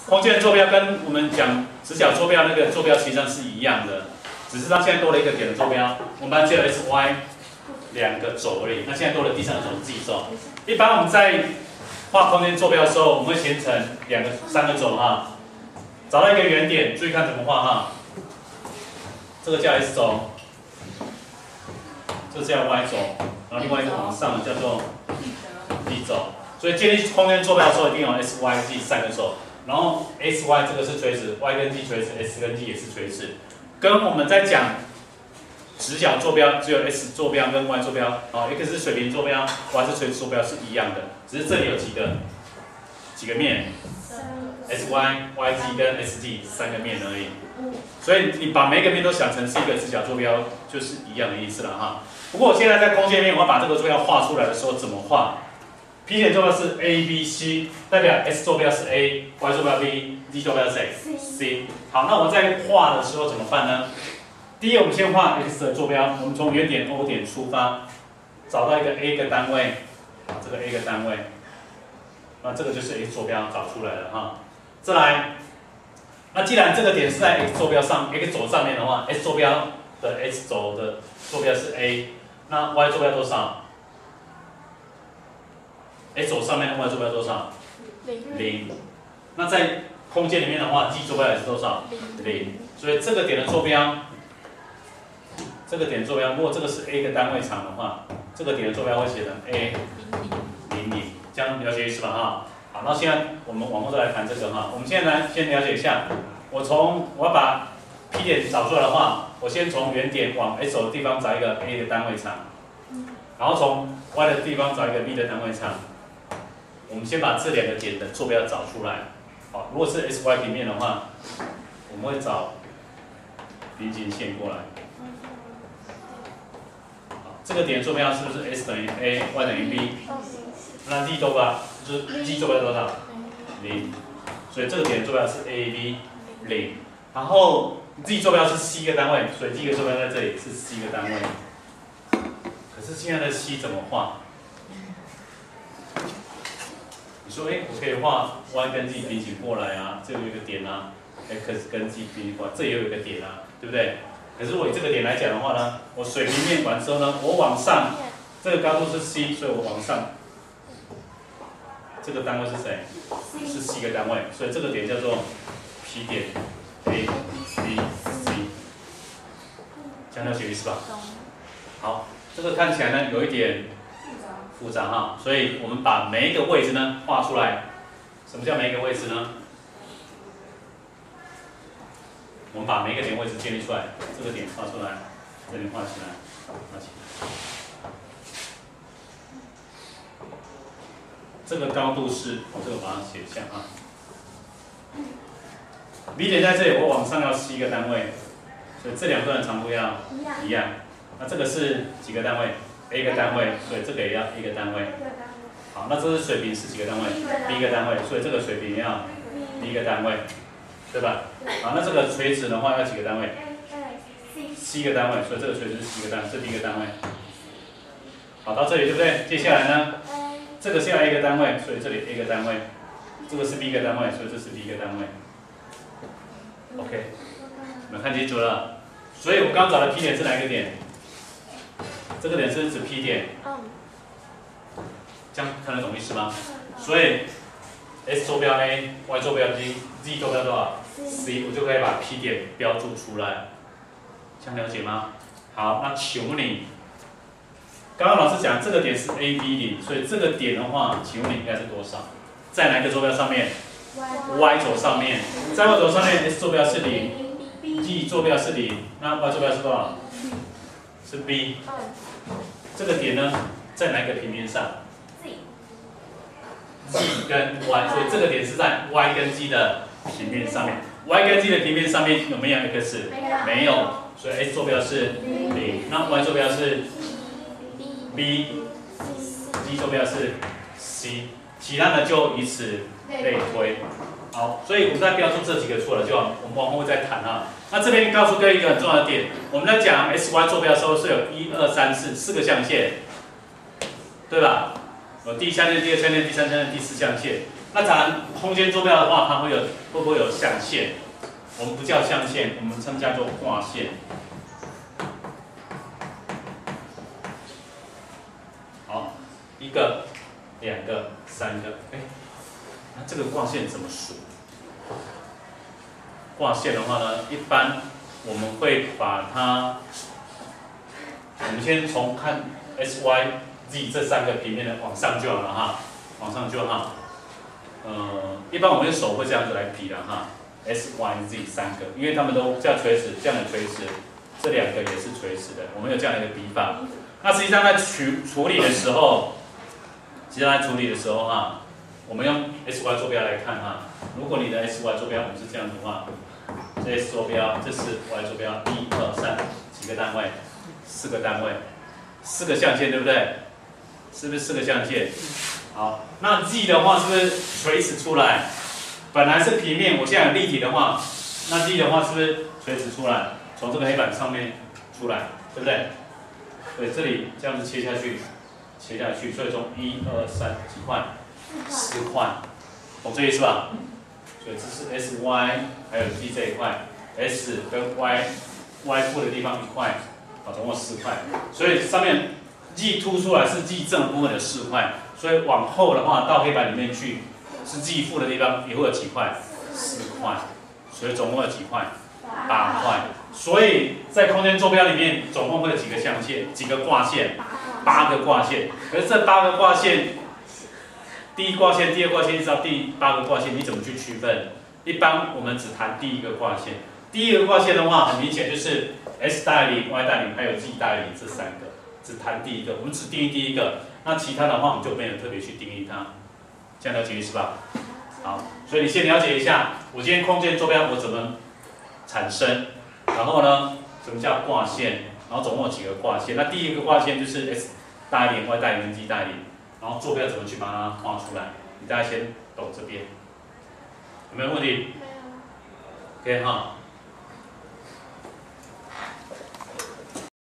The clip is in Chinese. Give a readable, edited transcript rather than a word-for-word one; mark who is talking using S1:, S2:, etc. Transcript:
S1: 空间的坐标跟我们讲直角坐标那个坐标其实上是一样的，只是它现在多了一个点的坐标，我们班只有 x、y 两个轴而已，那现在多了第三个轴是 z 轴。一般我们在画空间坐标的时候，我们会形成三个轴哈，找到一个原点，注意看怎么画哈。这个叫 x 轴，这叫 y 轴，然后另外一个往上的叫做 z 轴。所以建立空间坐标的时候，一定有 x、y、z 三个轴。然后 x、y 这个是垂直 ，y 跟 z 垂直 ，s 跟 z 也是垂直。跟我们在讲直角坐标，只有 x 坐标跟 y 坐标，啊 x 是水平坐标 ，y 是垂直坐标是一样的，只是这里有几个面 ，s、y、y、z 跟 s、z 三个面而已。所以你把每一个面都想成是一个直角坐标，就是一样的意思了哈。不过我现在在空间面，我要把这个坐标画出来的时候怎么画？P 点坐标是 A、B、C， 代表 S 坐标是 A，Y 坐标 B，Z 坐标是谁 ？C。好，那我在画的时候怎么办呢？第一，我们先画 X 的坐标，我们从原点 O 点出发，找到一个 A 个单位，这个 A 个单位，那这个就是 X 坐标找出来了哈。再来，那既然这个点是在 X 坐标上 ，X 轴上面的话 ，S 坐标的 X 轴的坐标是 A， 那 Y 坐标多少？x 轴上面的 y 坐标多少？0。那在空间里面的话 ，z 坐标也是多少？0。所以这个点的坐标，如果这个是 a 个单位长的话，这个点的坐标会写成 a00，这样了解意思吧？哈。好，那现在我们往后再来谈这个哈。我们现在来先了解一下，我要把 P 点找出来的话，我先从原点往 x 轴的地方找一个 a 的单位长，然后从 y 的地方找一个 b 的单位长。我们先把这两个点的坐标找出来。好，如果是 xy 平面的话，我们会找平行线过来。好，这个点坐标是不是 s 等于 a，y 等于 b？ 那 z 坐标就是 z 坐标多少？0。所以这个点坐标是 a、b 0。然后 z 坐标是 c 个单位，所以第一个坐标在这里是 c 个单位。可是现在的 c 怎么画？你说，我可以画 y 跟 z 平行过来啊，这有一个点啊 ，x 跟 z 平行过来，这也有一个点啊，对不对？可是我以这个点来讲的话呢，我水平面完之后呢，我往上，这个高度是 c， 所以我往上，这个单位是谁？是 c 个单位，所以这个点叫做 P 点 A、B、C， 这样了解意思吧？好，这个看起来呢有一点复杂哈，所以我们把每一个位置呢画出来。什么叫每一个位置呢？我们把每一个点位置建立出来，这个点画出来，这里画起来，画起来。这个高度是，这个把它写一下啊。B 点在这里，我往上要7个单位，所以这两段的长度要一样。那这个是几个单位？ A 个单位，所以这个也要一个单位。好，那这是水平是几个单位 ？B 个单位，所以这个水平也要B 个单位，对吧？好，那这个垂直的话要几个单位 ？C 个单位，所以这个垂直是7个单位，是 B 个单位。好，到这里对不对？接下来呢，这个是要 A 个单位，所以这里 A 个单位，这个是 B 个单位，所以这是 B 个单位。OK， 你们看清楚了？所以我刚找的 P 点是哪一个点？这个点是指 P 点，这样看得懂意思吗？所以 S 坐标 A，Y 坐标 B，Z 坐标多少 C， 我就可以把 P 点标注出来，这样了解吗？好，那请问你，刚刚老师讲这个点是 A、B、0，所以这个点的话，请问你应该是多少？在哪个坐标上面 ？Y 轴上面，在 Y 轴上面 S 坐标是0，Z 坐标是0，那 Y 坐标是多少？是 B。这个点呢，在哪个平面上 ？Z 跟 Y， 所以这个点是在 Y 跟 Z 的平面上面。Y 跟 Z 的平面上面有没有 x？ 没有，所以 x 坐标是0，那 Y 坐标是 B，Z 坐标是 C， 其他的就以此类推。好，所以我们再标出这几个出来就好，我们往后再谈哈。那这边告诉各位一个很重要的点，我们在讲 XY 坐标的时候是有1、2、3、4个象限，对吧？有第一象限、第二象限、第三象限、第四象限。那当然，空间坐标的话，它会不会有象限？我们不叫象限，我们称叫做挂线。好，一个、两个、三个，哎，那这个挂线怎么数？挂线的话呢，一般我们会把它，我们先从看 S、Y、Z 这三个平面的往上就好了哈，往上就好。一般我们手会这样子来比的哈 ，S、Y、Z 三个，因为它们都这样垂直，这样的垂直，这两个也是垂直的，我们有这样的一个比法。那实际上在处理的时候，哈，我们用 S、Y 坐标来看哈，如果你的 S、Y 坐标我们是这样的话，这 S 坐标，这是 Y 坐标，1、2、3几个单位？4个单位，4个象限，对不对？是不是4个象限？好，那 Z 的话是不是垂直出来？本来是平面，我现在有立体的话，那 Z 的话是不是垂直出来？从这个黑板上面出来，对不对？对，这里这样子切下去，所以从1、2、3几块？4块，懂这意思吧？所以这是 S、Y 还有 Z 这一块 ，S 跟 Y 负的地方1块，总共4块，所以上面 Z 凸出来是 Z 正部分的4块。所以往后的话，到黑板里面去，是 Z 负的地方也会有几块？4块，所以总共有几块？8块。所以在空间坐标里面，总共会有几个象限？几个挂线？8个挂线。可是这8个挂线，第一挂线、第二挂线一直到第8个挂线，你怎么去区分？一般我们只谈第一个挂线。第一个挂线的话，很明显就是 S 大于0、Y 大于0还有 Z 大于0这3个，只谈第一个，我们只定义第一个。那其他的话，我们就没有特别去定义它，这样了解意思吧？好，所以你先了解一下，我今天空间坐标我怎么产生，然后呢，什么叫挂线，然后总共有几个挂线？那第一个挂线就是 S 大于0、Y 大于0、Z 大于0，然后坐标怎么去把它画出来？你大家先懂这边，有没有问题？没有。OK 哈。